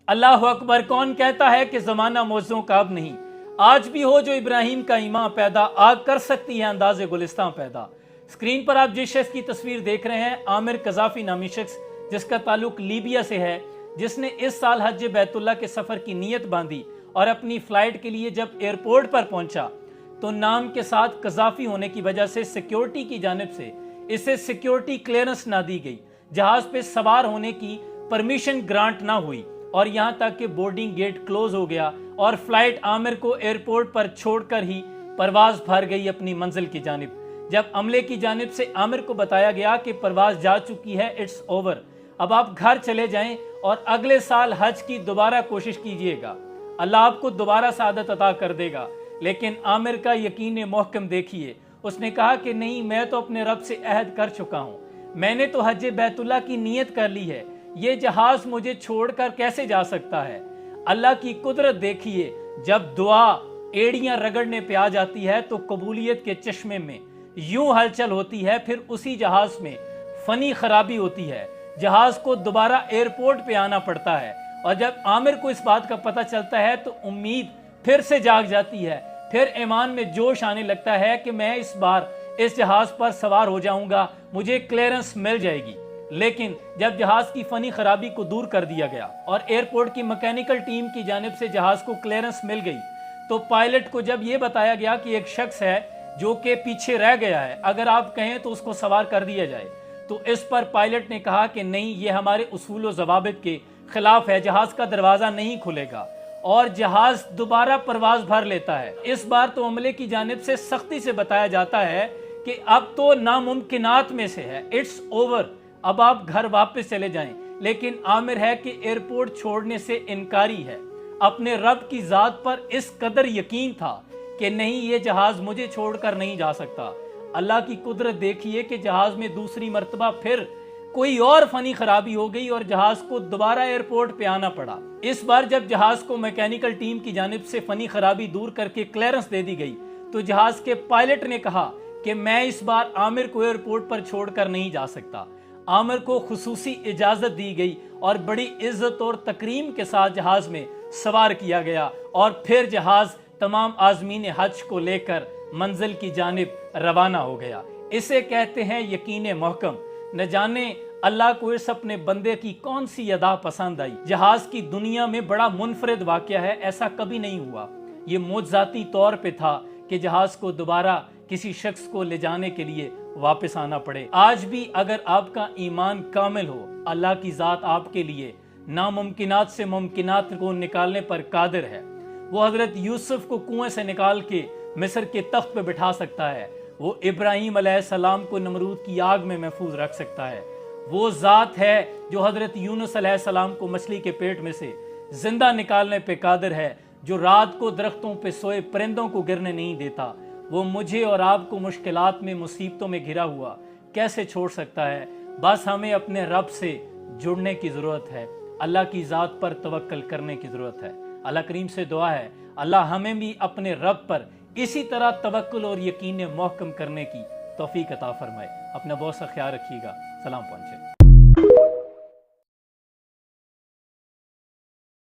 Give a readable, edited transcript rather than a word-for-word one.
अल्लाह अकबर। कौन कहता है कि ज़माना मौज़ों का अब नहीं, आज भी हो जो इब्राहिम का ईमान पैदा, आग कर सकती है अंदाज़े गुलिस्तां पैदा। स्क्रीन पर आप जिस शख्स की तस्वीर देख रहे हैं, आमिर कज़ाफ़ी नामी शख्स, जिसका ताल्लुक लीबिया से है, जिसने इस साल हज बैतुल्लाह के सफ़र की नीयत बांधी और अपनी फ़्लाइट के लिए जब एयरपोर्ट पर पहुंचा तो नाम के साथ कज़ाफ़ी होने की वजह से सिक्योरिटी की जानिब से इसे सिक्योरिटी क्लियरेंस ना दी गई, जहाज़ पे सवार होने की परमिशन ग्रांट ना हुई और यहाँ तक कि बोर्डिंग गेट क्लोज हो गया और फ्लाइट आमिर को एयरपोर्ट पर छोड़कर ही परवाज भर गई अपनी मंजिल की जानिब। जब अमले की जानिब से आमिर को बताया गया कि परवाज जा चुकी है, इट्स ओवर, अब आप घर चले जाएं और अगले साल हज की दोबारा कोशिश कीजिएगा, अल्लाह आपको दोबारा सादत अता कर देगा। लेकिन आमिर का यकीन मोहकम देखिए, उसने कहा कि नहीं, मैं तो अपने रब से अहद कर चुका हूँ, मैंने तो हज बैतुल्लाह की नीयत कर ली है, ये जहाज मुझे छोड़कर कैसे जा सकता है। अल्लाह की कुदरत देखिए, जब दुआ एड़ियां रगड़ने पे आ जाती है तो कबूलियत के चश्मे में यूं हलचल होती है, फिर उसी जहाज में फनी खराबी होती है, जहाज को दोबारा एयरपोर्ट पे आना पड़ता है। और जब आमिर को इस बात का पता चलता है तो उम्मीद फिर से जाग जाती है, फिर ईमान में जोश आने लगता है कि मैं इस बार इस जहाज पर सवार हो जाऊंगा, मुझे क्लियरेंस मिल जाएगी। लेकिन जब जहाज की फनी खराबी को दूर कर दिया गया और एयरपोर्ट की मैकेनिकल टीम की जानिब से जहाज को क्लियरेंस मिल गई, तो पायलट को जब ये बताया गया कि एक शख्स है जो कि पीछे रह गया है, अगर आप कहें तो उसको सवार कर दिया जाए, तो इस पर पायलट ने कहा कि नहीं, ये हमारे उसूल व ज़वाबित के खिलाफ है, जहाज का दरवाज़ा नहीं खुलेगा और जहाज दोबारा परवाज भर लेता है। इस बार तो अमले की जानिब से सख्ती से बताया जाता है कि अब तो नामुमकिनात में से है, इट्स ओवर, अब आप घर वापस चले जाएं। लेकिन आमिर है कि एयरपोर्ट छोड़ने से इनकारी है, अपने रब की ज़ात पर इस कदर यकीन था कि नहीं, ये जहाज मुझे छोड़कर नहीं जा सकता। अल्लाह की कुदरत देखिए कि जहाज में दूसरी मर्तबा फिर कोई और फनी खराबी हो गई और जहाज को दोबारा एयरपोर्ट पे आना पड़ा। इस बार जब जहाज को मैकेनिकल टीम की जानिब से फनी खराबी दूर करके क्लियरेंस दे दी गई तो जहाज के पायलट ने कहा कि मैं इस बार आमिर को एयरपोर्ट पर छोड़कर नहीं जा सकता। आमिर को खुसूसी इजाजत दी गई और बड़ी इज्जत और तकरीम के साथ जहाज में सवार किया गया और फिर जहाज तमाम आज़मीन हज को लेकर मंजिल की जानिब रवाना हो गया। इसे कहते हैं यकीन मोहकम। न जाने अल्लाह को इस अपने बंदे की कौन सी अदा पसंद आई। जहाज की दुनिया में बड़ा मुनफरिद वाक़या है, ऐसा कभी नहीं हुआ। ये मोज़ाती तौर पे था कि जहाज को दोबारा किसी शख्स को ले जाने के लिए वापस आना पड़े। आज भी अगर आपका ईमान कामिल हो, अल्लाह की ज़ात आपके लिए नामुमकिनात से मुमकिनात को निकालने पर कादिर है। वो हज़रत यूसुफ को कुएं से निकाल के मिस्र के तख्त पे बिठा सकता है, वो इब्राहीम अलैहिस्सलाम को नमरूद की आग में महफूज रख सकता है। वो ज़ात है जो हज़रत यूनुस अलैहिस्सलाम को मछली के पेट में से जिंदा निकालने पे कादिर है, जो रात को दरख्तों पे सोए परिंदों को गिरने नहीं देता। वो मुझे और आपको मुश्किलात में, मुसीबतों में घिरा हुआ कैसे छोड़ सकता है। बस हमें अपने रब से जुड़ने की ज़रूरत है, अल्लाह की ज़ात पर तवक्कल करने की ज़रूरत है। अल्लाह करीम से दुआ है अल्लाह हमें भी अपने रब पर इसी तरह तवक्कुल और यकीन मोहकम करने की तौफीक अता फरमाए। अपना बहुत सा ख्याल रखिएगा। सलाम पहुँचे।